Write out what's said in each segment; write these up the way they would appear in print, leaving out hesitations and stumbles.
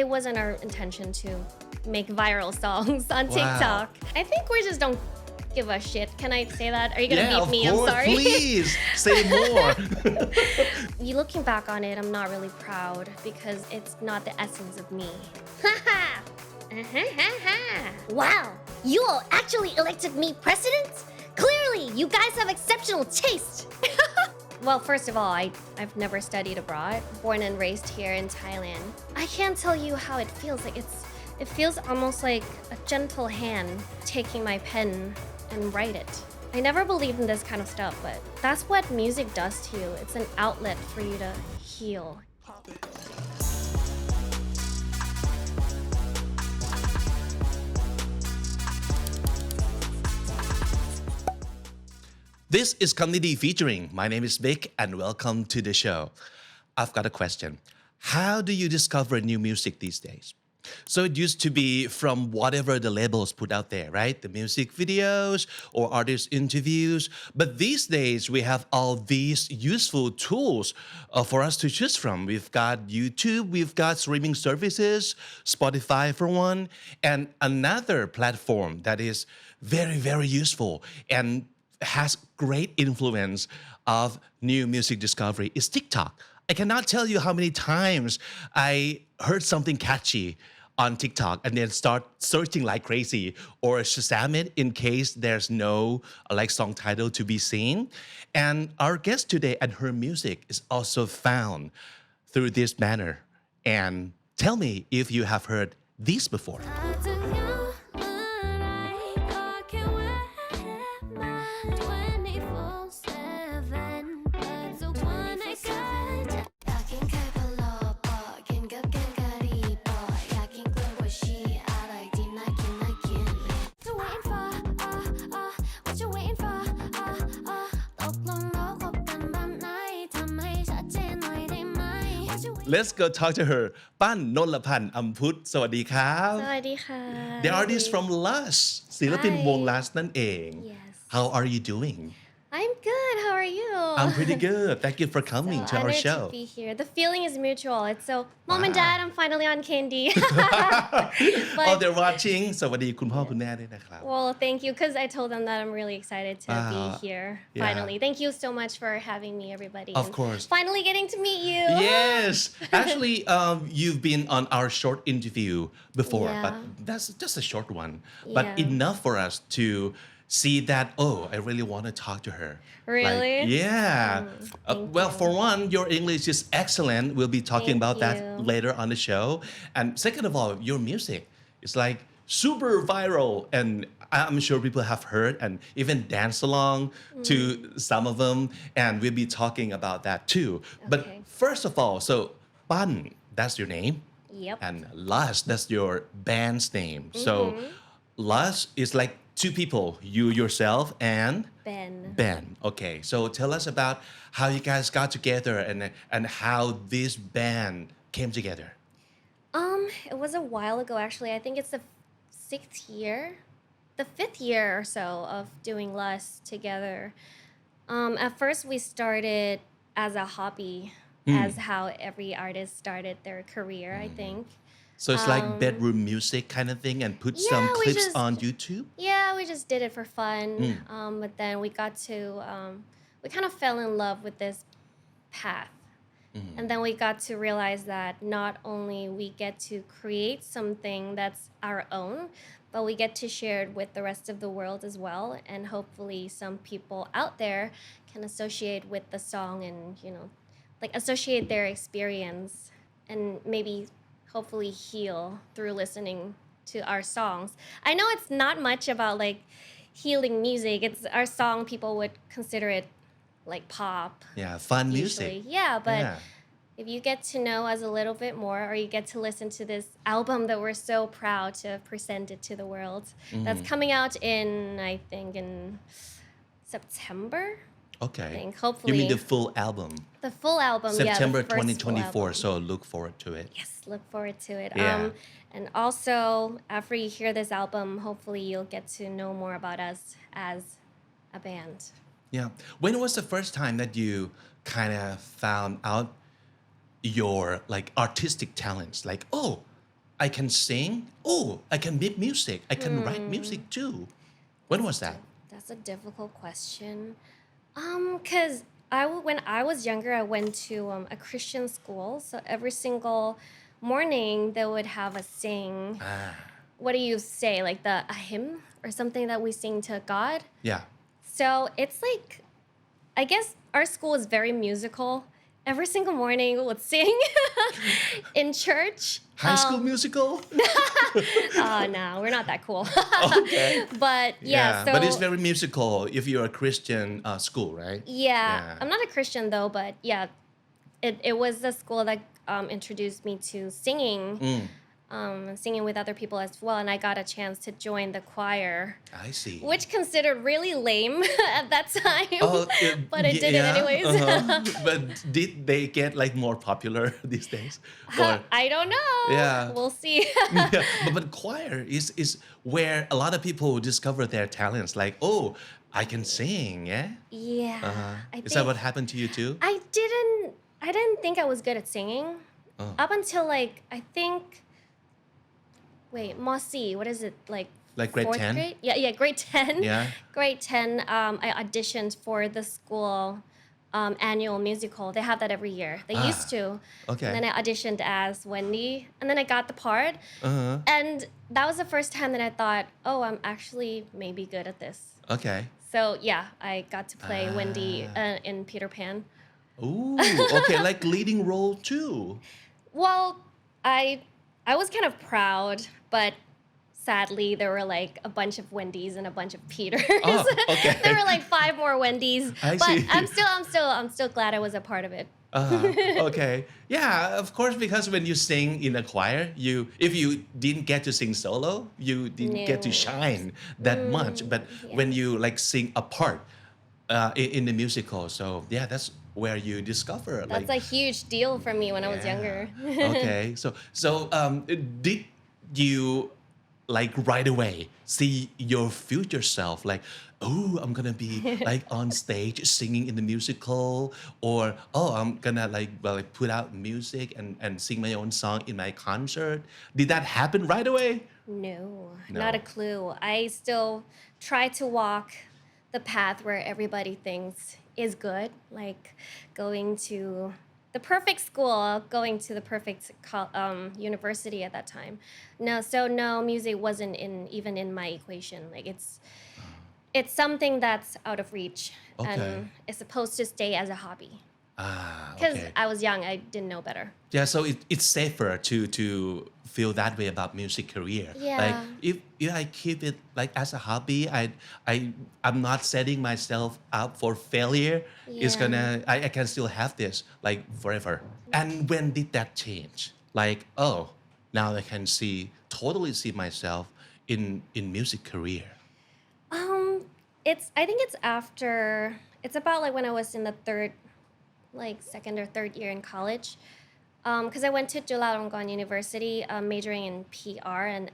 it wasn't our intention to make viral songs on Wow. TikTok. I think we just don't give a shit. Can I say that? Are you gonna Yeah, beep of me? course. I'm sorry. Please say more. You looking back on it, I'm not really proud because it's not the essence of me. Wow, you all actually elected me president? Clearly, you guys have exceptional taste. Well, first of all, I've never studied abroad, born and raised here in Thailand. I can't tell you how it feels. It feels almost like a gentle hand taking my pen and write it. I never believed in this kind of stuff, but that's what music does to you. It's an outlet for you to heal. This is Comedy Featuring. My name is Vic and welcome to the show. I've got a question. How do you discover new music these days? So it used to be from whatever the labels put out there, right? The music videos or artist interviews. But these days we have all these useful tools for us to choose from. We've got YouTube, we've got streaming services, Spotify for one, and another platform that is very, very useful and has great influence of new music discovery is TikTok. I cannot tell you how many times I heard something catchy on TikTok and then start searching like crazy or Shazam it in case there's no song title to be seen. And our guest today and her music is also found through this manner. And tell me if you have heard these before. Let's go talk to her ปั้นนนลพันธ์อัมพุทธสวัสดีครับ สวัสดีค่ะ The artist from Lush ศิลปินวง Lush นั่นเอง Yes. How are you doing? I'm good. How are you? I'm pretty good. Thank you for coming to our Honored show. to be here. The feeling is mutual. It's so, Mom and Dad, I'm finally on Candy. Oh, they're watching สวัสดีคุณพ่อคุณแม่ด้วยนะครับ Well, thank you, because I told them that I'm really excited to be here. yeah. Finally. Thank you so much for having me, everybody. Of and course. Finally getting to meet you. Yes. Actually, you've been on our short interview before, Yeah. but that's just a short one. But Yeah. enough for us to see that, oh, I really want to talk to her. Really? Yeah. Well, you. for one, your English is excellent. We'll be talking Thank about that you. later on the show. And second of all, your music is like super viral. And I'm sure people have heard and even dance along to some of them. And we'll be talking about that too. But Okay. first of all, so Pan, that's your name. Yep. And Lush, that's your band's name. So Lush is like two people, you yourself and Ben. Ben. Okay, so tell us about how you guys got together and how this band came together. It was a while ago, actually. I think it's the fifth year or so of doing Lust together. At first, we started as a hobby, as how every artist started their career, I think. So it's like bedroom music kind of thing and put some Yeah, we clips just- on YouTube? Yeah, we just did it for fun. But then we got to, we kind of fell in love with this path. And then we got to realize that not only we get to create something that's our own, but we get to share it with the rest of the world as well. And hopefully some people out there can associate with the song and, associate their experience and maybe hopefully heal through listening to our songs. I know it's not much about healing music. It's our song, people would consider it like pop. Yeah, fun Usually. music. Yeah, but Yeah. if you get to know us a little bit more or you get to listen to this album that we're so proud to have presented to the world, that's coming out I think in September. Okay. I think, You hopefully. mean the full album? The full album, September yeah. The first full 2024, album. so look forward to it. Yes, look forward to it. Yeah. And also, after you hear this album, hopefully you'll get to know more about us as a band. Yeah. When was the first time that you kind of found out your artistic talents? Like, oh, I can sing. Oh, I can make music. I can write music too. When was that? That's a difficult question. Cause when I was younger, I went to a Christian school, so every single morning they would have us sing. Ah, What do you say, like a hymn or something that we sing to God? yeah. So it's like, I guess our school is very musical. Every single morning we would sing in church. High School Musical. No, we're not that cool. Okay. But yeah, so but it's very musical if you're a Christian school, right? yeah, Yeah. I'm not a Christian though, but yeah, it was the school that introduced me to singing, singing with other people as well, and I got a chance to join the choir, I see. which considered really lame at that time, but I did it yeah, anyways. But did they get like more popular these days? Or I don't know. Yeah. We'll see. yeah, but choir is where a lot of people discover their talents. Like, oh, I can sing. Yeah. Yeah. I Is that think what happened to you too? I didn't think I was good at singing up until like I think. Wait, Mossy, what is it like? Like grade fourth 10? grade? Yeah, grade 10. Yeah. Grade 10, I auditioned for the school annual musical. They have that every year. They used to. Okay. And then I auditioned as Wendy, and then I got the part. Uh-huh. And that was the first time that I thought, oh, I'm actually maybe good at this. Okay. So yeah, I got to play Wendy in Peter Pan. Ooh, okay, like leading role too. Well, I was kind of proud, but sadly there were like a bunch of Wendy's and a bunch of Peters. Oh, okay. There were like 5 more Wendy's. I but see. I'm still glad I was a part of it. Okay. Yeah, of course, because when you sing in a choir, if you didn't get to sing solo, you didn't get to No. shine that much. But yeah. when you like sing a part in the musical, so yeah, that's where you discover That's a huge deal for me when I was younger. Okay, so did you like right away see your future self like, oh, I'm gonna be like on stage singing in the musical, or oh, I'm gonna like put out music and sing my own song in my concert? Did that happen right away? No, No. not a clue. I still try to walk the path where everybody thinks is good, like going to the perfect school, going to the perfect university at that time. No, music wasn't even in my equation. Like it's something that's out of reach, Okay. and it's supposed to stay as a hobby. Ah, Because okay. I was young, I didn't know better. Yeah, so it's safer to feel that way about music career. Like Yeah. if I keep it like as a hobby, I'm not setting myself up for failure. It's Yeah. I can still have this like forever. And when did that change? Like, oh, now I can totally see myself in music career. I think it's about like when I was in the second or third year in college. Because I went to Chulalongkorn University, majoring in PR and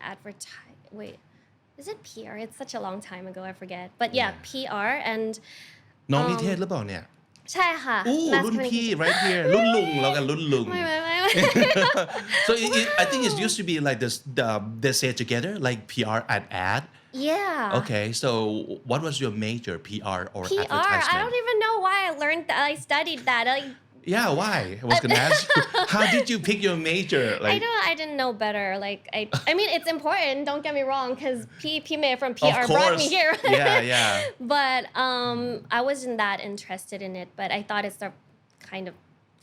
wait, is it PR? It's such a long time ago, I forget. But yeah, PR and น้องนิเทศหรือเปล่าเนี่ย ใช่ค่ะ อู้ Mass รุ่นพี่ Communication right here รุ่นลุงเรากันรุ่นลุง ไม่ So I think it used to be like this. They say together like PR and ad. Yeah. Okay, so what was your major, PR or PR. advertisement? I don't even know why I studied that. Like, Yeah, why? I was gonna ask you. How did you pick your major? Like, I didn't know better. Like I mean it's important, don't get me wrong, because P May from of PR brought me course. here. Yeah. But I wasn't that interested in it, but I thought it kind of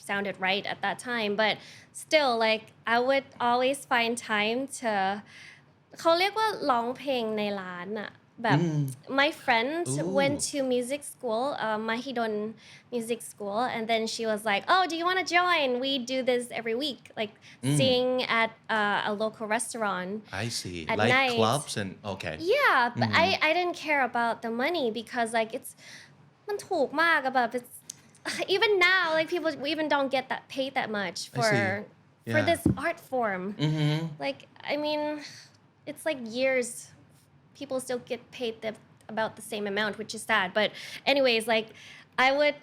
sounded right at that time. But still, like I would always find time to เขาเรียกว่าร้องเพลงในร้านอะแบบ my friend Ooh. went to music school Mahidol music school, and then she was like, oh, do you want to join? We do this every week, like sing at a local restaurant. I see. At Like night. clubs and okay. Yeah, but I didn't care about the money because likeมันถูกมากอะแบบ it's even now like people even don't get that paid that much I for see. for Yeah. this art form. Like I mean, it's like years people still get paid about the same amount, which is sad. But anyways, like I would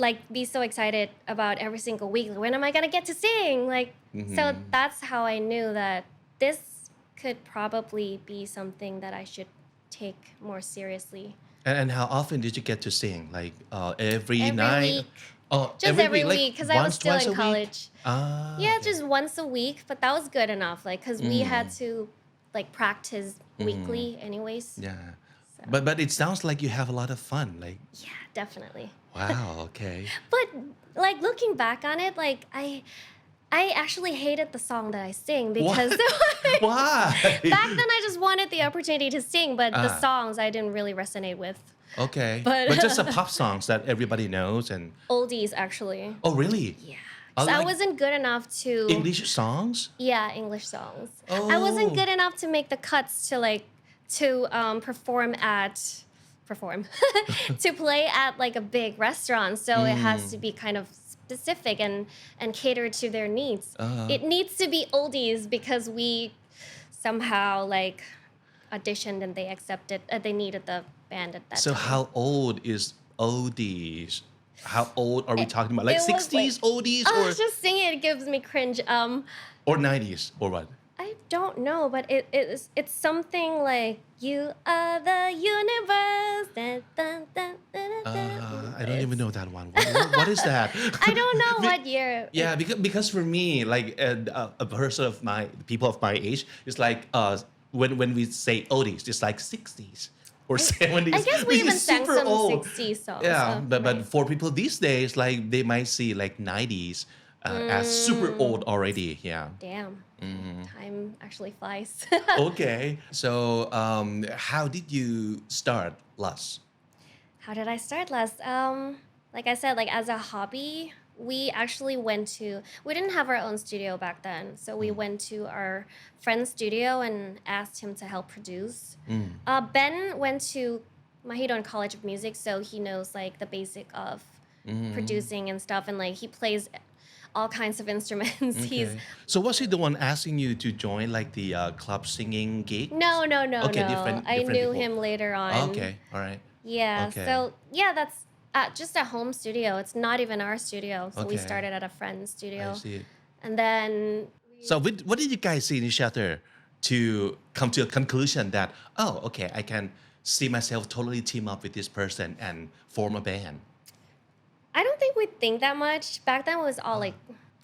like be so excited about every single week. Like, when am I gonna get to sing? Like so that's how I knew that this could probably be something that I should take more seriously. And how often did you get to sing? Like every Every night? week, Oh, just every every week, like week, because I was once, still twice in a week? college. Ah, Yeah, okay. just once a week, but that was good enough. Like, because we had to like practice weekly, anyways. Yeah. So But it sounds like you have a lot of fun. Like, yeah, definitely. wow, okay. But like looking back on it, like I actually hated the song that I sing because What? Why? back then I just wanted the opportunity to sing, but the Ah, songs I didn't really resonate with. okay. But But just the pop songs that everybody knows and oldies actually. oh really? Yeah. I Because I like wasn't good enough to English songs? yeah, English songs. I wasn't Oh. good enough to make the cuts to like to perform to play at like a big restaurant. So it has to be kind of specific and cater to their needs. Uh, It needs to be oldies because we somehow like auditioned and they accepted they needed the band at that so time. how old is oldies? How old are we talking about? Like It was like 60s oldies oh, just singing it gives me cringe. or 90s or what? I don't know, but it's something like you are the universe. Dun, dun, dun, dun, dun, dun. I don't even know that one. What is that? I don't know Be- what year. Yeah, because for me, like a person of my people of my age, it's like when we say oldies, it's like 60s or 70s. I guess we which even is sang super some old. 60s songs. Yeah, but right. for people these days, like they might see like 90s as super old already. Yeah. Damn. Time actually flies. Okay. So how did you start Lust? How did I start last? Like I said, like as a hobby, we actually went to. We didn't have our own studio back then, so we went to our friend's studio and asked him to help produce. Ben went to Mahidol College of Music, so he knows like the basic of producing and stuff, and like he plays all kinds of instruments. He's Okay. So was he the one asking you to join like the club singing gig? no. Okay, different I different knew people. him later on. Okay, all right. Yeah. Okay. So yeah, that's just a home studio. It's not even our studio. So we Okay. started at a friend's I studio, see. and then So what did you guys see in each other to come to a conclusion that oh okay I can see myself totally team up with this person and form a band? I don't think we think that much. Back then it was all like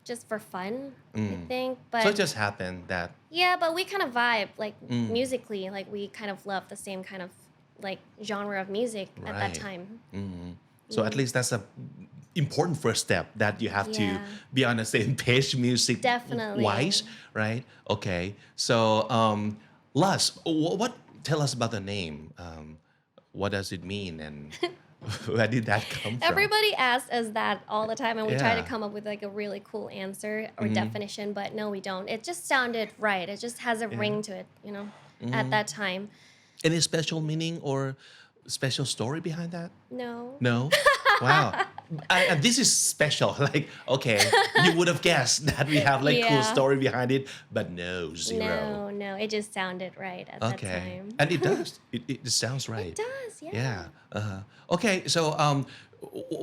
just for fun. I think, So it but just happened that yeah, but we kind of vibe like musically. Like we kind of love the same kind of like genre of music at that right. time. So at least that's a important first step that you have to Yeah. be on the same page music Definitely. wise, right? Okay. So Lust, what tell us about the name? What does it mean and where did that come from? Everybody asks us that all the time, and we try to Yeah. come up with like a really cool answer or definition, but no, we don't. It just sounded right. It just has a ring to it, you know, at that time. Any special meaning or special story behind that? No. No? Wow. And this is special. Like, okay, you would have guessed that we have like cool Yeah. story behind it, but no, zero. No. It just sounded right at that Okay. time. And it does. It sounds right. It does, yeah. Yeah. Okay. So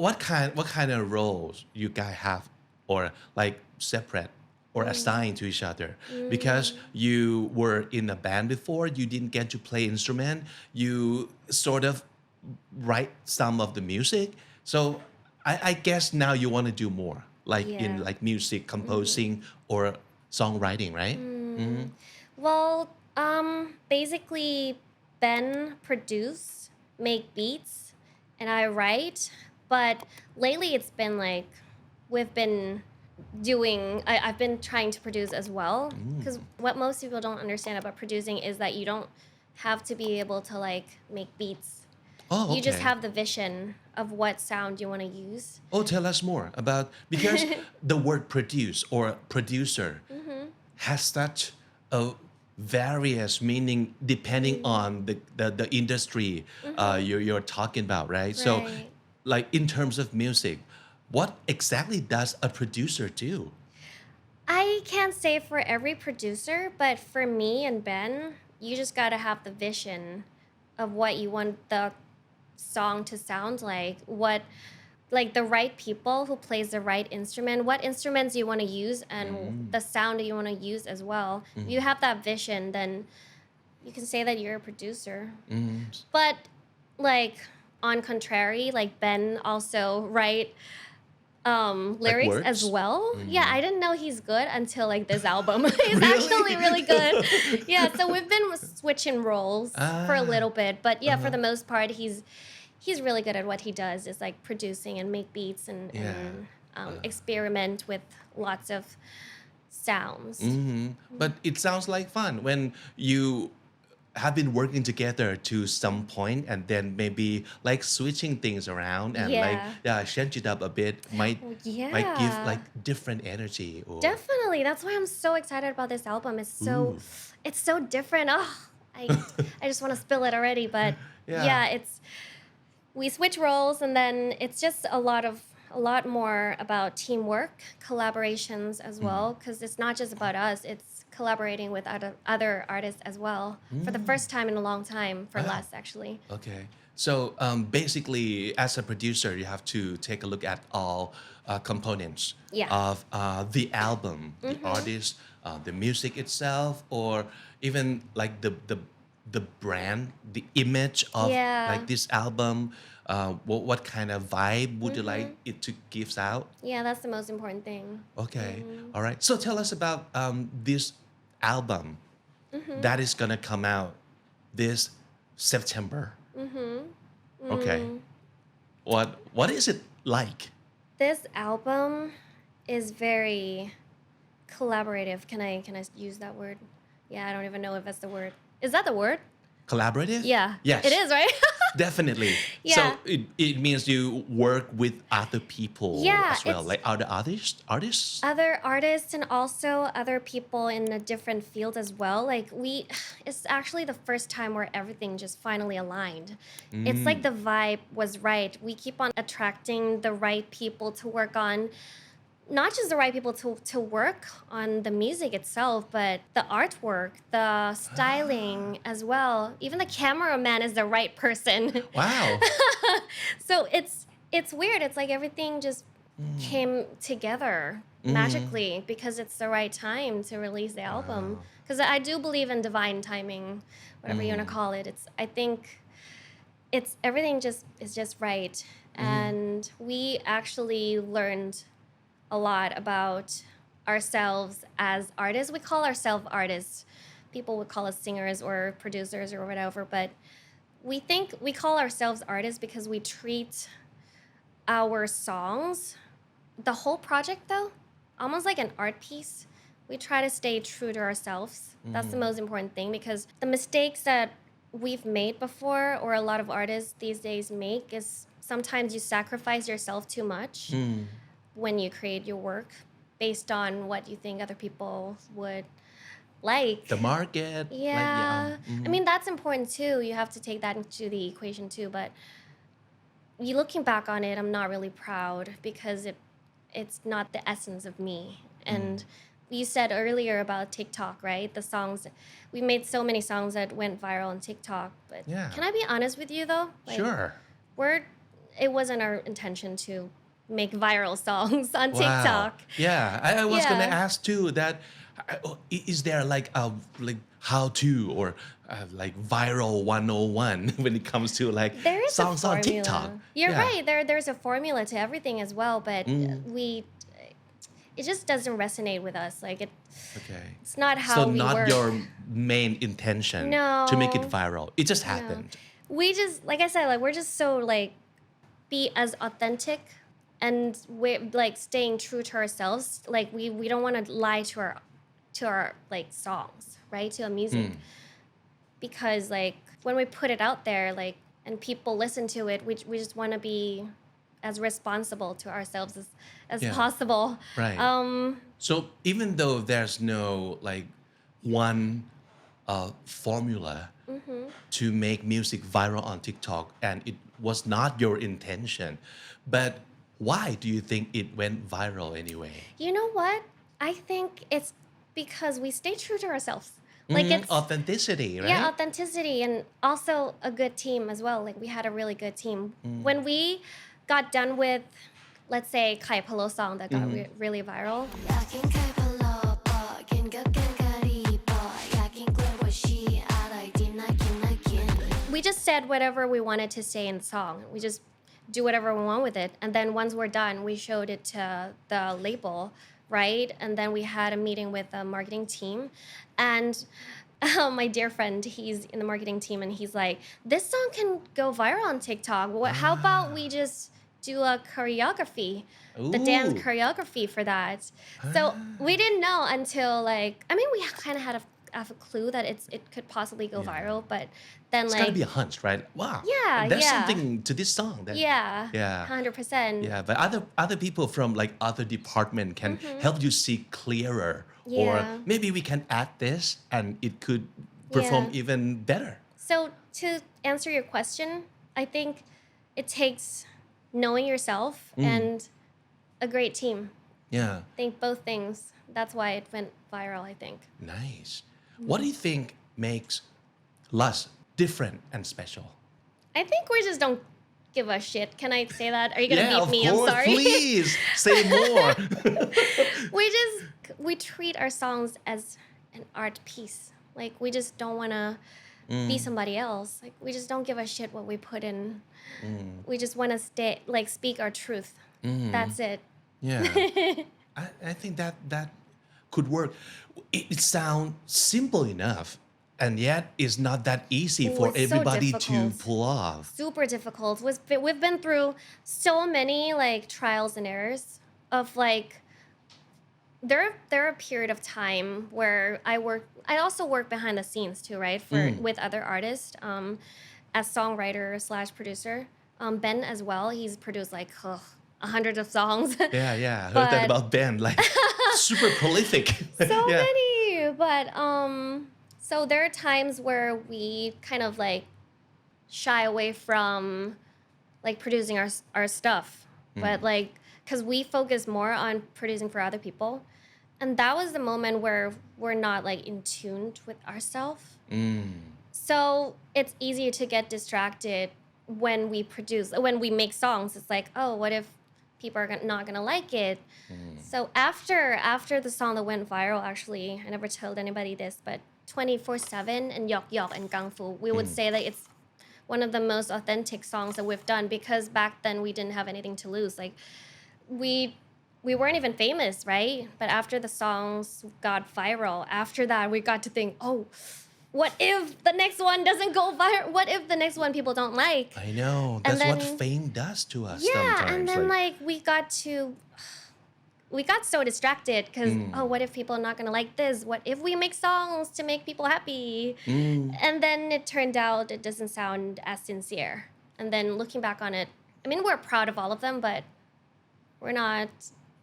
what kind of roles you guys have or like separate or assigned to each other? Because you were in a band before, you didn't get to play instrument, you sort of write some of the music. So I guess now you want to do more, like in Yeah. like music composing or songwriting, right? Well, basically, Ben produce, make beats, and I write. But lately, it's been like we've been doing. I've been trying to produce as well. Because what most people don't understand about producing is that you don't have to be able to like make beats. Oh, You just okay. have the vision of what sound you want to use. Oh, tell us more about because the word produce or producer has such a various meaning depending on the industry you're talking about, right? So, Right. like in terms of music, what exactly does a producer do? I can't say for every producer, but for me and Ben, you just got to have the vision of what you want the song to sound like, what like the right people who plays the right instrument, what instruments you want to use, and the sound that you want to use as well. If you have that vision, then you can say that you're a producer. But like on contrary, like Ben also write lyrics as words? well. Yeah, I didn't know he's good until like this album. He's actually really good. Yeah, so we've been switching roles for a little bit, but yeah, for the most part, he's really good at what he does. Is like producing and make beats and, experiment with lots of sounds. But it sounds like fun when you have been working together to some point and then maybe like switching things around and like change it up a bit might give Yeah. like different energy or Definitely. That's why I'm so excited about this album. It's so different. Oh, I I just want to spill it already, but Yeah. it's we switch roles and then it's just a lot more about teamwork, collaborations as well, because it's not just about us. It's collaborating with other artists as well for the first time in a long time for Les actually. Okay. So basically, as a producer, you have to take a look at all components Yeah. of the album, the artist, the music itself, or even like the brand, the image of Yeah. like this album. What kind of vibe would you like it to gives out? Yeah, that's the most important thing. Okay. All right. So tell us about this album that is gonna come out this September. Okay. What is it like? This album is very collaborative. Can I use that word? Yeah, I don't even know if that's the word. Is that the word? Collaborative? Yeah. Yes. It is, right? Definitely. Yeah. So it means you work with other people Yeah, as well, it's- like other artists. Other artists and also other people in a different field as well. Like it's actually the first time where everything just finally aligned. It's like the vibe was right. We keep on attracting the right people to work on not just the right people to work on the music itself, but the artwork, the styling as well. Even the cameraman is the right person. Wow. So it's weird. It's like everything just came together magically because it's the right time to release the album. Because I do believe in divine timing, whatever you want to call it. I think it's everything just is just right. And we actually learned a lot about ourselves as artists. We call ourselves artists. People would call us singers or producers or whatever, but we think we call ourselves artists because we treat our songs, the whole project though, almost like an art piece. We try to stay true to ourselves. That's the most important thing because the mistakes that we've made before or a lot of artists these days make is sometimes you sacrifice yourself too much when you create your work based on what you think other people would like. The market. Yeah. I mean, that's important too. You have to take that into the equation too. But you looking back on it, I'm not really proud because it's not the essence of me. And you said earlier about TikTok, right? The songs, we made so many songs that went viral on TikTok. But Yeah. can I be honest with you though? Sure. It wasn't our intention to make viral songs on Wow. TikTok. Yeah, I was Yeah. gonna ask too that is there like a like how to or like viral 101 when it comes to like There is songs a on formula. TikTok? You're Yeah. right. There's a formula to everything as well, but it just doesn't resonate with us. Like Okay. it's not how So we not work. your main intention to make it No. viral. It just happened. We just like I said, like we're just so like be as authentic and we're like staying true to ourselves. Like we don't want to lie to our like songs, right? To our music. Because like when we put it out there, like and people listen to it, we just want to be as responsible to ourselves as Yeah. possible. Right. So even though there's no like one formula to make music viral on TikTok and it was not your intention, but why do you think it went viral anyway? You know what? I think it's because we stay true to ourselves. Like it's Authenticity, right? yeah, authenticity and also a good team as well. Like we had a really good team. When we got done with, let's say, Kai Palo song that got really viral. อยากกินไข่พะโล้ปอกินกับแกงกะหรี่ปออยากกินกล้วยบวชชีอร่อยดีน่ากินน่ากิน We just said whatever we wanted to say in the song. We just do whatever we want with it. And then once we're done, we showed it to the label, right? And then we had a meeting with the marketing team. And my dear friend, he's in the marketing team, and he's like, this song can go viral on TikTok. How about we just do a choreography, the dance Ooh. choreography for that? So we didn't know until like, I mean, we kind of had a clue that it could possibly go viral, but then It's like, gotta be a hunch, right? Wow. Yeah, There's yeah. something to this song. That, yeah, Yeah. 100%. Yeah, but other people from like other department can help you see clearer, or Yeah. maybe we can add this and it could perform Yeah. even better. So to answer your question, I think it takes knowing yourself and a great team. Yeah, I think both things. That's why it went viral, I think. nice. What do you think makes Lust different and special? I think we just don't give a shit. Can I say that? Are you gonna beat of me? course. I'm sorry. Please say more. We treat our songs as an art piece. Like we just don't wanna be somebody else. Like we just don't give a shit what we put in. We just wanna speak our truth. That's it. Yeah, I think that could work. It sounds simple enough, and yet it's not that easy Oh, for it's so everybody to difficult. pull off. Super difficult. We've been through so many like trials and errors of like there are a period of time where I also work behind the scenes too, right? For with other artists, as songwriter slash producer. Ben as well. He's produced like hundreds of songs. Yeah. Heard that But- about Ben, like super prolific. So Yeah. many. But so there are times where we kind of like shy away from like producing our stuff. But like because we focus more on producing for other people. And that was the moment where we're not like in tune with ourselves. So it's easy to get distracted when we make songs. It's like, oh, what if people are not gonna like it? So after the song that went viral, actually, I never told anybody this, but 24/7 and Yok Yok and Kung Fu, we would say that it's one of the most authentic songs that we've done because back then we didn't have anything to lose. Like we weren't even famous, right? But after the songs got viral, after that we got to think, oh, what if the next one doesn't go viral? What if the next one people don't like? I know. And That's what then- fame does to us Yeah, sometimes. and then like we got so distracted because oh, what if people are not gonna like this? What if we make songs to make people happy? And then it turned out it doesn't sound as sincere. And then looking back on it, I mean, we're proud of all of them, but we're not.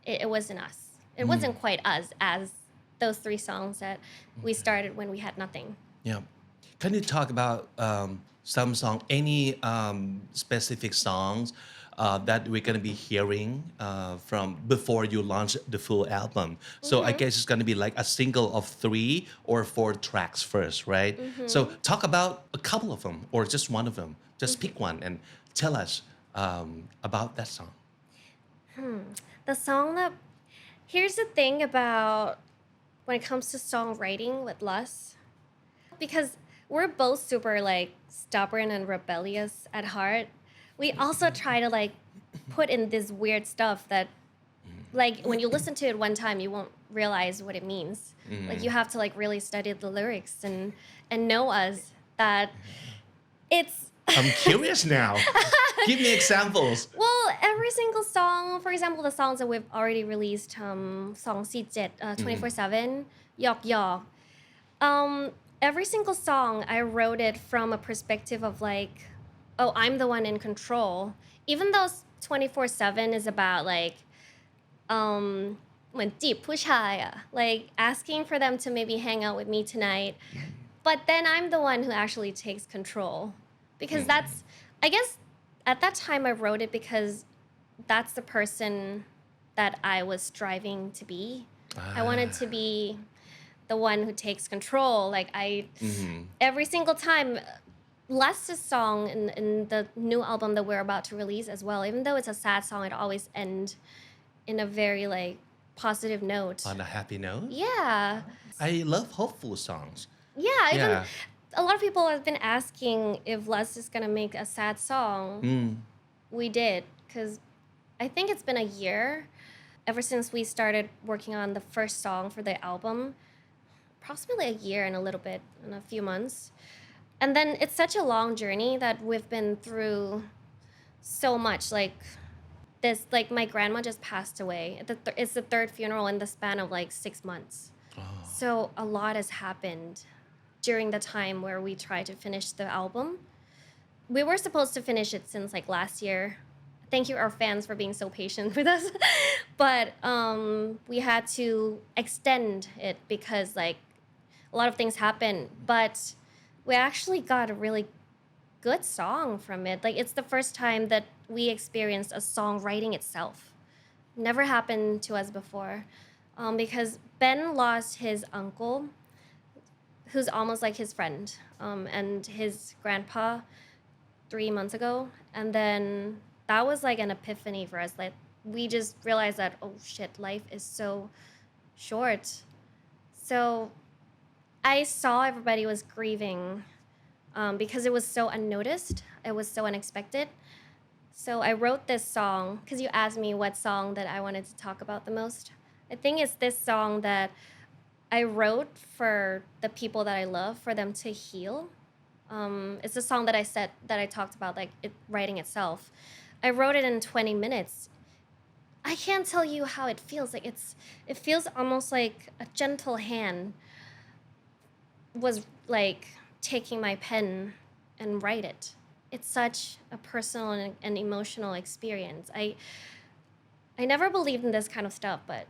It wasn't us. It wasn't quite us as those 3 songs that we started when we had nothing. Yeah. Can you talk about some song, any specific songs that we're going to be hearing from before you launch the full album? So I guess it's going to be like a single of 3 or 4 tracks first, right? So talk about a couple of them or just one of them. Just pick one and tell us about that song. The song that here's the thing about when it comes to songwriting with Lus, because we're both super like stubborn and rebellious at heart. We also try to like put in this weird stuff that like when you listen to it one time you won't realize what it means. Like you have to like really study the lyrics and know us that it's I'm curious now. Give me examples. well, every single song, for example, the songs that we've already released, Song C7, 24/7, Yok Yok. Every single song, I wrote it from a perspective of like, oh, I'm the one in control. Even though 24/7 is about like, เหมือนจีบผู้ชายอะ like asking for them to maybe hang out with me tonight. But then I'm the one who actually takes control. Because that's, I guess at that time I wrote it because that's the person that I was striving to be. I wanted to be the one who takes control. Like every single time Last's song in the new album that we're about to release as well, even though it's a sad song, it always ends in a very like positive note. On a happy note. Yeah. I love hopeful songs. Yeah, even Yeah. a lot of people have been asking if Les is gonna make a sad song. We did, because I think it's been a year ever since we started working on the first song for the album. Approximately a year and a little bit, in a few months. And then it's such a long journey that we've been through so much. Like this, like my grandma just passed away. It's the third funeral in the span of like 6 months. So a lot has happened during the time where we tried to finish the album. We were supposed to finish it since like last year. Thank you, our fans, for being so patient with us. But we had to extend it because like a lot of things happened. But we actually got a really good song from it. Like it's the first time that we experienced a song writing itself. Never happened to us before. Because Ben lost his uncle, who's almost like his friend, and his grandpa 3 months ago. And then that was like an epiphany for us. Like we just realized that, oh shit, life is so short. So I saw everybody was grieving because it was so unnoticed. It was so unexpected. So I wrote this song because you asked me what song that I wanted to talk about the most. I think it's this song that I wrote for the people that I love, for them to heal. It's a song that I talked about, like it writing itself. I wrote it in 20 minutes. I can't tell you how it feels. Like it feels almost like a gentle hand was like taking my pen and write it. It's such a personal and emotional experience. I never believed in this kind of stuff, but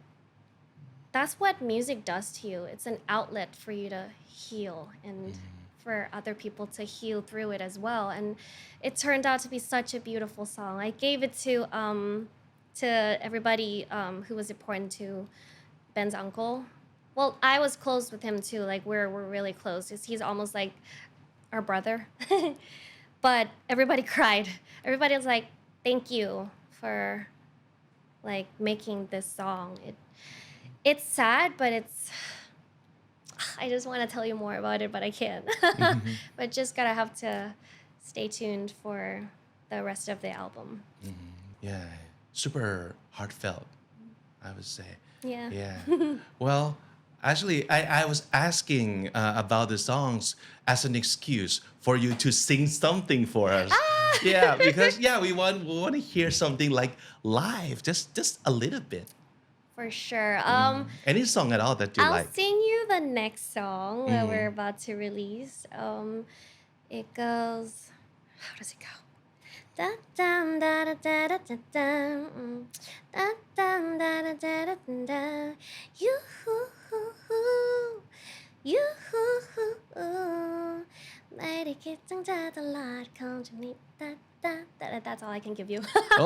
that's what music does to you. It's an outlet for you to heal and for other people to heal through it as well. And it turned out to be such a beautiful song. I gave it to everybody who was important to Ben's uncle. Well, I was close with him too. Like we're really close. He's almost like our brother. But everybody cried. Everybody was like, "Thank you for like making this song." It's sad, but I just want to tell you more about it, but I can't. But just gotta have to stay tuned for the rest of the album. Yeah. Super heartfelt, I would say. Yeah. Yeah. Well, actually, I was asking about the songs as an excuse for you to sing something for us. Yeah, because we want to hear something like live, just a little bit. For sure. Any song at all that you I'll like. sing you the next song that we're about to release. It goes, how does it go? Da dum da da da da da dum. Da dum da da da da da. You hoo hoo hoo. You hoo hoo hoo. ไม่ได้คิดถึงเธอตลอดคงจะมี That's all I can give you.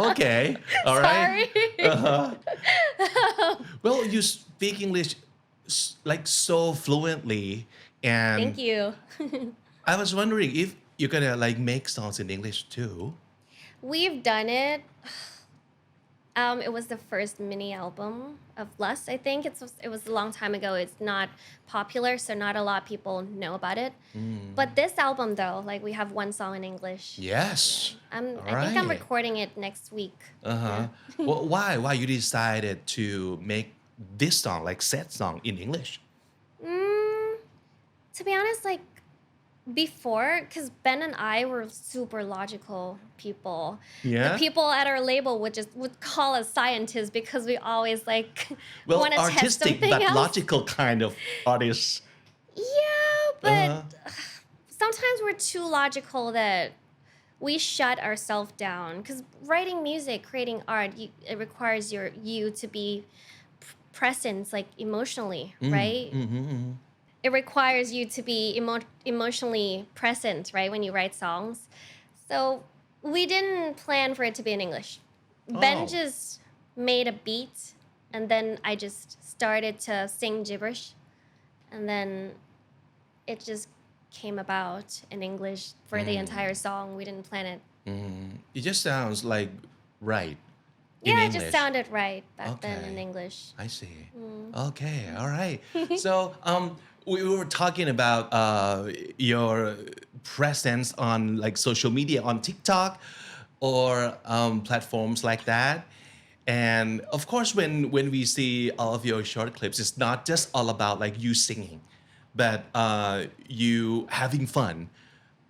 Okay. All right. Sorry. Well, you speak English like so fluently, and Thank you. I was wondering if you're gonna like make songs in English too. We've done it. It was the first mini album of Lust. I think it was a long time ago. It's not popular, so not a lot of people know about it. But this album, though, like we have one song in English. Yes. I think I'm Right. recording it next week. Well, why you decided to make this song, like sad song, in English? To be honest, like before, because Ben and I were super logical people. Yeah? The people at our label would call us scientists because we always like Well, want to test artistic something but else. logical kind of artists. Yeah, but Uh-huh. sometimes we're too logical that we shut ourselves down. Because writing music, creating art, it requires you to be present, like emotionally, right? It requires you to be emotionally present, right, when you write songs. So we didn't plan for it to be in English. Ben Oh. just made a beat, and then I just started to sing gibberish, and then it just came about in English for the entire song. We didn't plan it. It just sounds like right in Yeah, it English. just sounded right back then in Okay. English. I see. Okay, all right. So we were talking about your presence on like social media on TikTok or platforms like that. And of course, when we see all of your short clips, it's not just all about like you singing, but you having fun.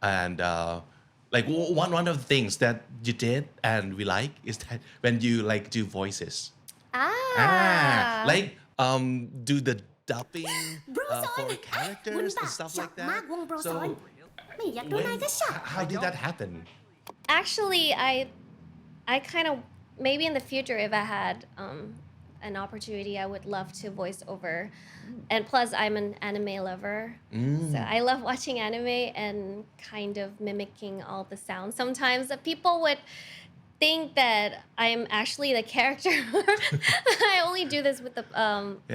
And like one of the things that you did and we like is that when you like do voices. Like do the dubbing for characters and stuff like that. So ไม่อยากดูนายก็ฉาก how did that happen? Actually, I kind of maybe in the future if I had an opportunity, I would love to voice over. And plus, I'm an anime lover, so I love watching anime and kind of mimicking all the sounds. Sometimes people would think that I'm actually the character. I only do this with the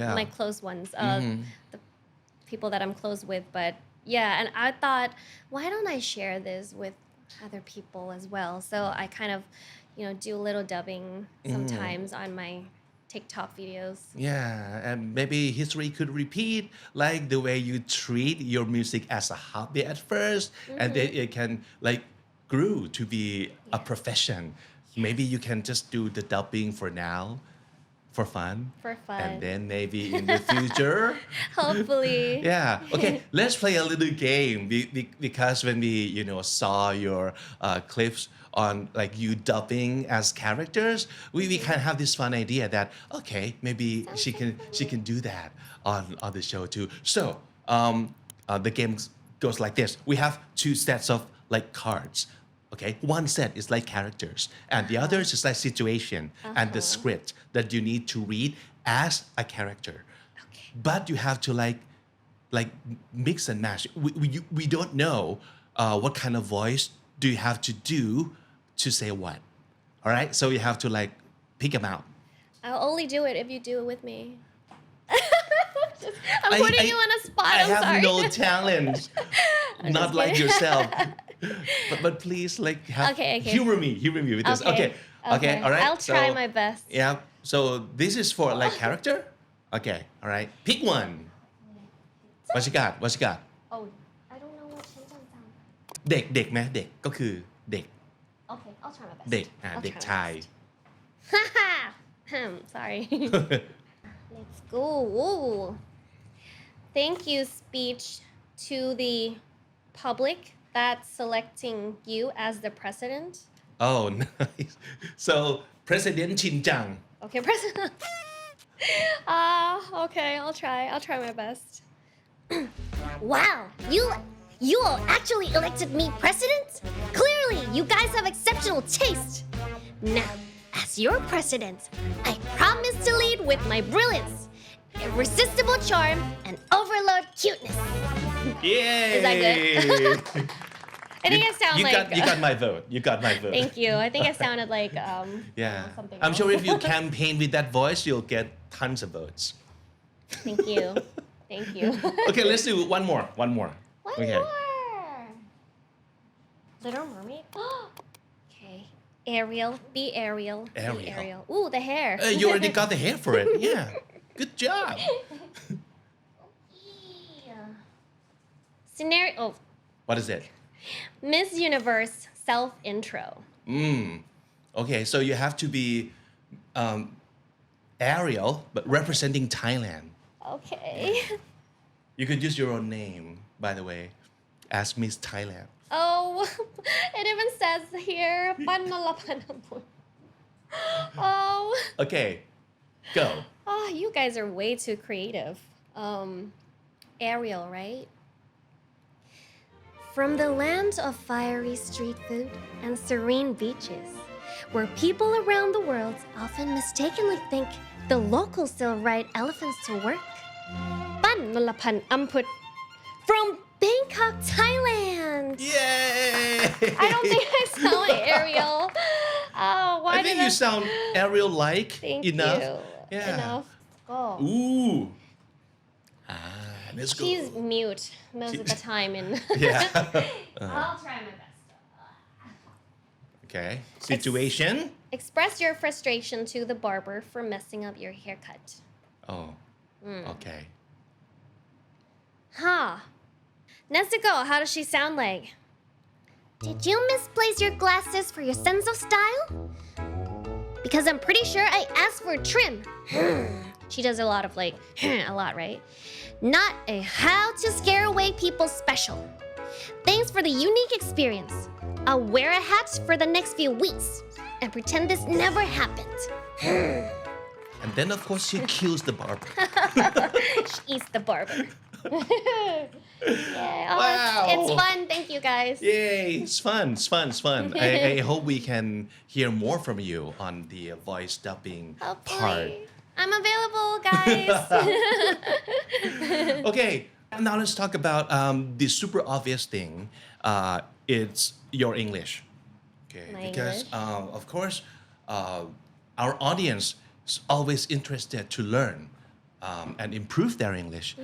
Yeah. my close ones, the people that I'm close with. But yeah, and I thought, why don't I share this with other people as well? So I kind of, do a little dubbing sometimes on my TikTok videos. Yeah, and maybe history could repeat like the way you treat your music as a hobby at first, and then it can like grew to be a profession. Maybe you can just do the dubbing for now, for fun. For fun. And then maybe in the future. Hopefully. Yeah. Okay. Let's play a little game because when we saw your clips on like you dubbing as characters, we kind of have this fun idea that okay, maybe she can do that on the show too. So the game goes like this. We have two sets of like cards. Okay, one set is like characters, and the others is like situation and the script that you need to read as a character. Okay. But you have to like mix and match. We don't know what kind of voice do you have to do to say what. All right, so you have to like pick them out. I'll only do it if you do it with me. I'm putting you on a spot. I I'm have sorry. no talent, not like kidding. yourself. But please like have Okay. humor me with this. Okay, all right. I'll try So- my best. Yeah. So this is for like character. Okay. All right. Pick one. What you got? What you got? Oh, I don't know what Shinjan sound. เด็กไหมเด็กก็คือเด็ก Okay, I'll try my best. เด็ก I'll เด็ก try my ชาย best. Sorry. Let's go. Ooh. Thank you speech to the public that's selecting you as the president. Oh, nice. So President Shin Jang. Okay, president. Okay, I'll try my best. Wow, you all actually elected me president? Clearly, you guys have exceptional taste. Now, as your president, I promise to lead with my brilliance, irresistible charm, and overload cuteness. Yay! Is that good? I think I sound you like. you got my vote. You got my vote. Thank you. I think I sounded like. Yeah. Something I'm sure else. if you campaign with that voice, you'll get tons of votes. Thank you. Thank you. Okay, let's do one more. One more. One Okay. more. Little Mermaid. Okay. Ariel. Be Ariel. Be Ariel. Ariel. Ooh, the hair. You already got the hair for it. Yeah. Good job. Scenario. Oh, What is it? Miss Universe self intro. Okay, so you have to be Ariel, but representing Thailand. Okay. You could use your own name, by the way, as Miss Thailand. Oh, it even says here. Panalapanapun. Oh. Okay, go. Oh, you guys are way too creative. Ariel, right? From the land of fiery street food and serene beaches, where people around the world often mistakenly think the locals still ride elephants to work. Panalapan Amput from Bangkok, Thailand. Yay! I don't think I sound like Ariel. Oh, why I think did you sound Ariel-like Thank enough. you. Yeah. Enough. Go. Ooh. Let's go. She's mute most of the time, and Yeah. I'll try my best. Okay. Situation. Express your frustration to the barber for messing up your haircut. Oh. Okay. Huh. Nezuko, how does she sound like? Did you misplace your glasses for your sense of style? Because I'm pretty sure I asked for a trim. She does a lot of like, a lot, right? Not a how to scare away people special. Thanks for the unique experience. I'll wear a hat for the next few weeks and pretend this never happened. And then of course she kills the barber. She eats the barber. Yeah, oh, Wow. it's fun. Thank you guys. Yay! It's fun. It's fun. It's fun. I hope we can hear more from you on the voice dubbing part. Hopefully. I'm available, guys. Okay, now let's talk about the super obvious thing. It's your English. Okay, My because English? of course, our audience is always interested to learn and improve their English,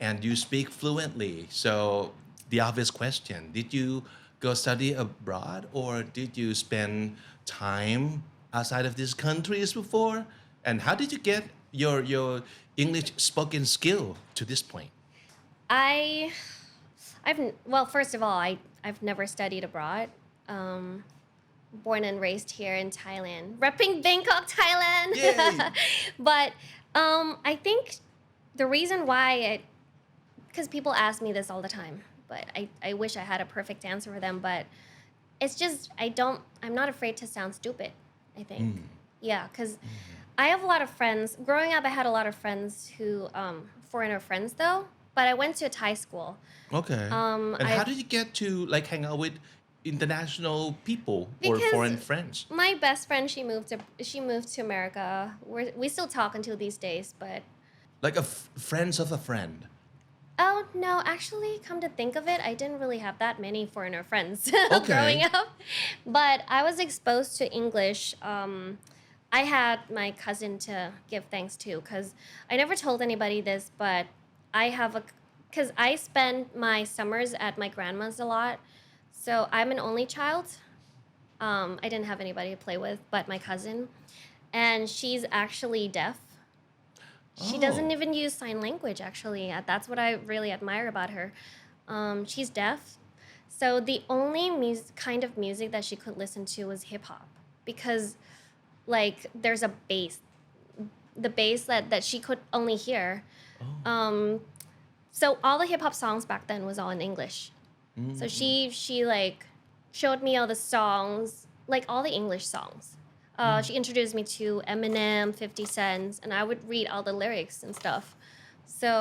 and you speak fluently. So the obvious question: did you go study abroad, or did you spend time outside of these countries before? And how did you get your English spoken skill to this point? Well, first of all, I've never studied abroad. Born and raised here in Thailand, repping Bangkok, Thailand. Yay. But I think the reason why because people ask me this all the time, but I wish I had a perfect answer for them. But it's just I'm not afraid to sound stupid. I think, yeah, because I have a lot of friends. Growing up, I had a lot of friends who foreigner friends though. But I went to a Thai school. Okay. And how did you get to like hang out with international people or Because foreign friends? My best friend, she moved to America. We still talk until these days, but Like friends of a friend. oh no, actually, come to think of it, I didn't really have that many foreigner friends Okay. growing up. But I was exposed to English. I had my cousin to give thanks to because I never told anybody this, but because I spend my summers at my grandma's a lot. So I'm an only child. I didn't have anybody to play with but my cousin. And she's actually deaf. She doesn't Oh. even use sign language, actually. That's what I really admire about her. She's deaf. So the only kind of music that she could listen to was hip hop because, like, there's a bass. The bass that she could only hear. So all the hip hop songs back then was all in English. So she like showed me all the songs, like all the English songs. She introduced me to Eminem, 50 Cent, and I would read all the lyrics and stuff. So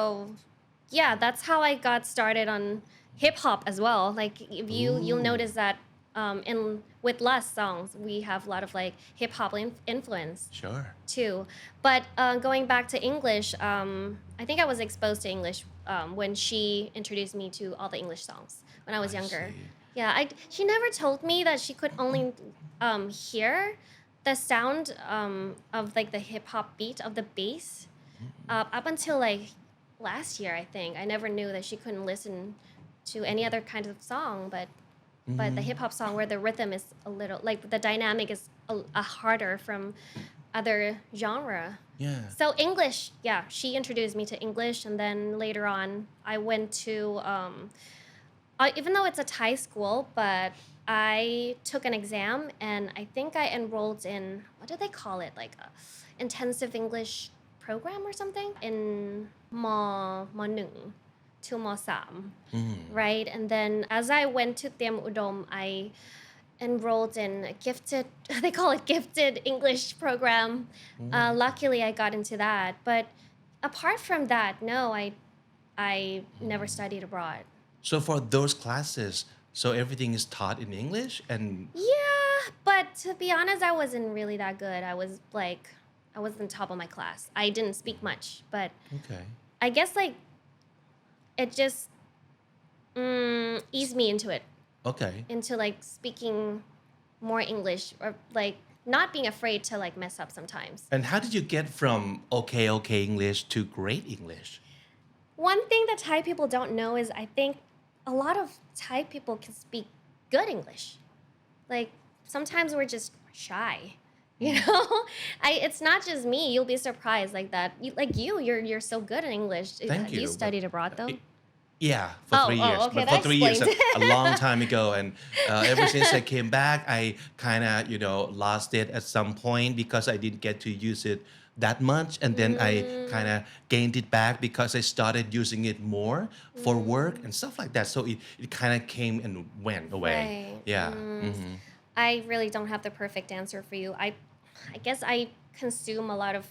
yeah, that's how I got started on hip hop as well. Like if you'll notice that with less songs, we have a lot of like hip hop influence Sure. too. But going back to English, I think I was exposed to English when she introduced me to all the English songs when I was younger. see. Yeah, she never told me that she could only hear the sound of like the hip hop beat of the bass up until like last year. I think I never knew that she couldn't listen to any other kind of song, but the hip hop song where the rhythm is a little like the dynamic is a harder from other genre. Yeah. So English, yeah, she introduced me to English, and then later on, I went to, even though it's a Thai school, but I took an exam, and I think I enrolled in, what do they call it, like a intensive English program or something inม 1 toม 3, right? And then as I went to Tiem Udom, I enrolled in a gifted, they call it gifted English program. Luckily, I got into that. But apart from that, no, I never studied abroad. So for those classes, so everything is taught in English and Yeah, but to be honest, I wasn't really that good. I was the top of my class. I didn't speak much, but okay. I guess like it just eased me into it. Okay. Into like speaking more English or like not being afraid to like mess up sometimes. And how did you get from okay English to great English? One thing that Thai people don't know is I think a lot of Thai people can speak good English. Like sometimes we're just shy. You know, it's not just me. You'll be surprised like that. You're so good in English. Thank you. You studied abroad though. Yeah, for Oh, 3 oh, years. okay, But for that 3 years, explains. a long time ago, and ever since I came back, I kind of lost it at some point because I didn't get to use it that much, and then I kind of gained it back because I started using it more for work and stuff like that. So it kind of came and went away. Right. Yeah. Mm-hmm. I really don't have the perfect answer for you. I guess I consume a lot of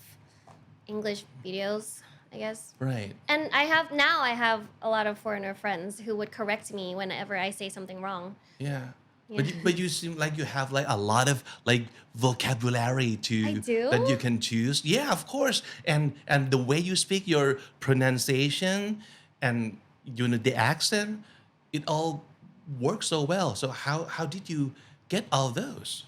English videos, I guess. Right. And I have a lot of foreigner friends who would correct me whenever I say something wrong. Yeah. But you seem like you have like a lot of like vocabulary I do? that you can choose. Yeah, of course. And the way you speak, your pronunciation and the accent, it all works so well. So how did you get all those?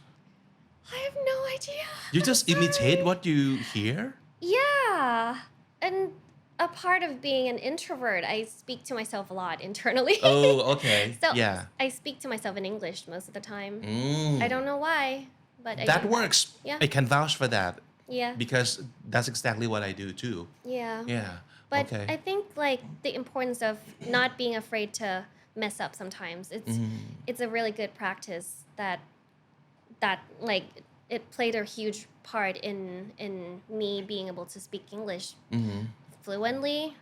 I have no idea. You I'm just sorry. imitate what you hear? Yeah. And a part of being an introvert, I speak to myself a lot internally. Oh, okay. So Yeah. I speak to myself in English most of the time. Mm. I don't know why, but I That do. works. Yeah. I can vouch for that Yeah. because that's exactly what I do too. Yeah. Yeah. But okay. I think like the importance of not being afraid to mess up sometimes. It's a really good practice that like it played a huge part in me being able to speak English fluently.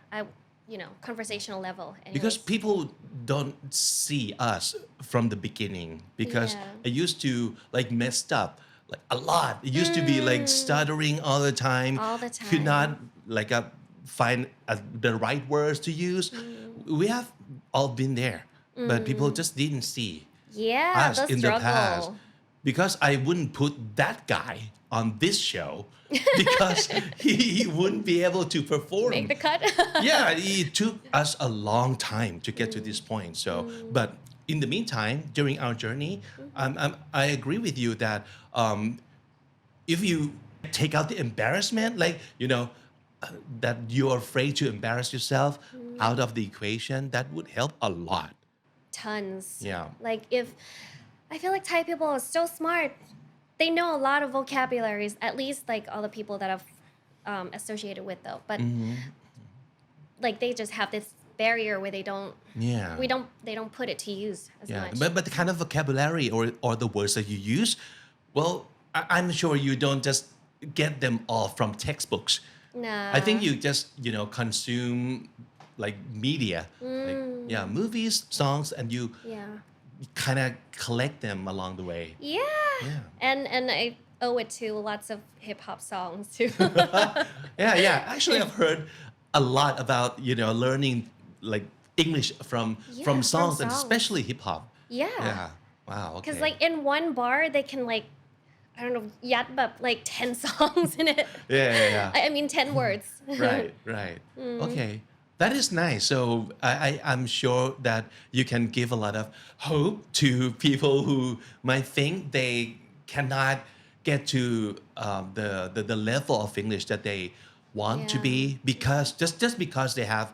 Conversational level. Because anyways. people don't see us from the beginning because Yeah. I used to like messed up like a lot. It used to be like stuttering all the time. All the Could not time. like find the right words to use. We have all been there, but people just didn't see Yeah, us the in the struggle. past. Because I wouldn't put that guy on this show because he wouldn't be able to perform. Make the cut. Yeah, it took us a long time to get to this point. So, but in the meantime, during our journey, I agree with you that if you take out the embarrassment, like that you're afraid to embarrass yourself out of the equation, that would help a lot. Tons. Yeah. Like if I feel like Thai people are so smart. They know a lot of vocabularies, at least like all the people that I've associated with though. But like they just have this barrier where they don't Yeah. they don't put it to use as Yeah, much. but the kind of vocabulary or the words that you use, well, I'm sure you don't just get them all from textbooks. Nah. I think you just consume like media, like movies, songs, and you Yeah. kind of collect them along the way. Yeah. Yeah. And I owe it to lots of hip hop songs too. Yeah. Actually, I've heard a lot about learning like English from Yeah, from songs and songs. especially hip hop. Yeah. Yeah. Wow. Okay. Because like in one bar they can like I don't know, yat like 10 songs in it. Yeah. I mean 10 words. Right. Okay. That is nice. So I'm sure that you can give a lot of hope to people who might think they cannot get to the level of English that they want to Yeah. be because just because they have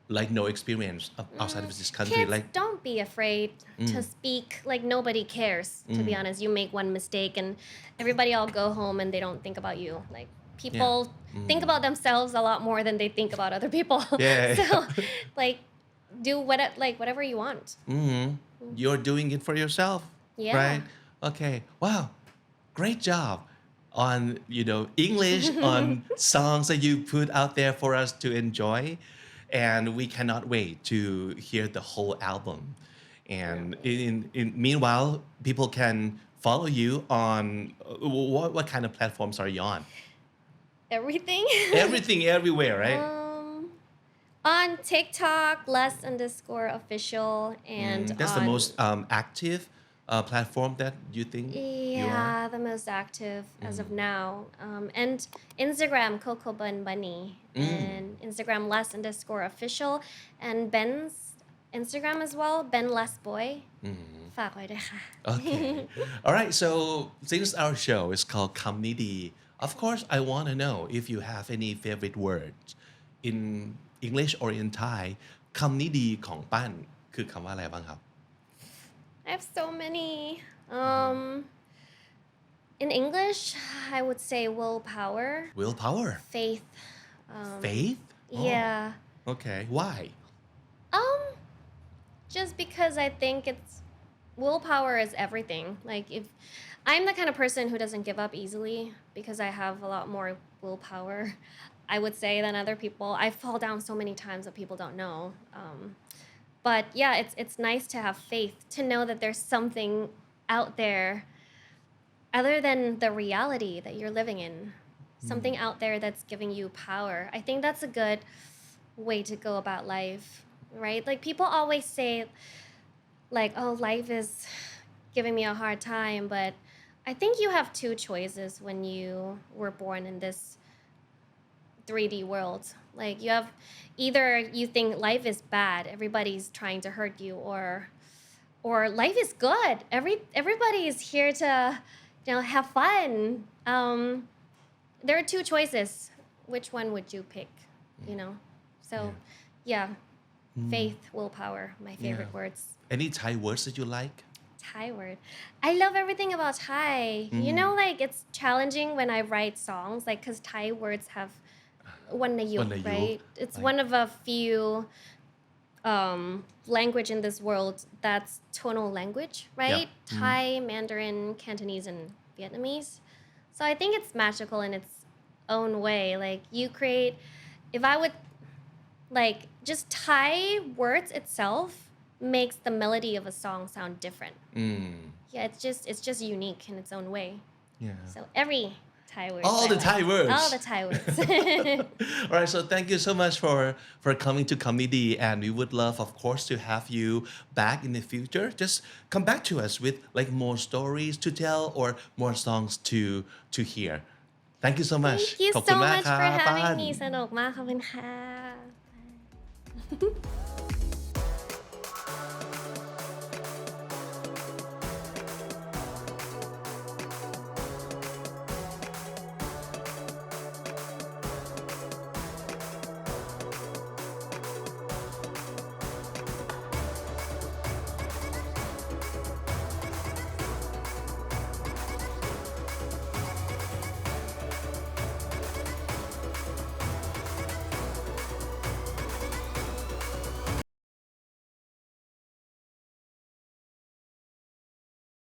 like no experience outside of this country. Kids, Like don't be afraid to speak. Like nobody cares, to be honest. You make one mistake and everybody all go home and they don't think about you. Like people think about themselves a lot more than they think about other people. Yeah. So like do whatever you want. you're doing it for yourself. Yeah. Right? Okay. Wow. Great job on English on songs that you put out there for us to enjoy, and we cannot wait to hear the whole album. And in meanwhile, people can follow you on what kind of platforms are you on? Everything. Everything, everywhere, right? On TikTok, Les_official, and That's the on- most active platform that you think you are. Yeah, the most active as of now. And Instagram, Coco Bun Bunny. And Instagram, Les_official. And Ben's Instagram as well, Ben Les Boy. ฝากไว้ด้วยค่ะ Okay. All right. So since our show is called Kamnidi, of course, I want to know if you have any favorite words in English or in Thai คำนี้ดีของปั้นคือคำว่าอะไรบ้างครับ I have so many. In English, I would say willpower, willpower faith. faith Yeah. okay why Um, just because I think it's willpower is everything. Like if I'm the kind of person who doesn't give up easily because I have a lot more willpower, I would say, than other people. I fall down so many times that people don't know. But yeah, it's nice to have faith, to know that there's something out there other than the reality that you're living in. Something out there that's giving you power. I think that's a good way to go about life, right? Like people always say like, oh, life is giving me a hard time, but I think you have two choices when you were born in this 3D world. Like you have either you think life is bad, everybody's trying to hurt you, or life is good. Everybody is here to, have fun. There are two choices. Which one would you pick? So yeah, faith, willpower, my favorite Yeah. words. any Thai words that you like Thai word. I love everything about Thai. Like it's challenging when I write songs, like because Thai words have Wannayuk, Wannayuk, right? It's like- one of a few language in this world that's tonal language, right? Thai, Mandarin, Cantonese, and Vietnamese. So I think it's magical in its own way. Like you create, if I would, like just Thai words itself makes the melody of a song sound different. Yeah, it's just unique in its own way. yeah So every Thai word. All the Thai words. All the Thai words. all right so thank you so much for coming to Comedy and we would love of course to have you back in the future just come back to us with like more stories to tell or more songs to hear thank you so much Thank you ขอบคุ so ณมาก much ครั for บปั้ having น me สนุกมากขอบคุณค่ะ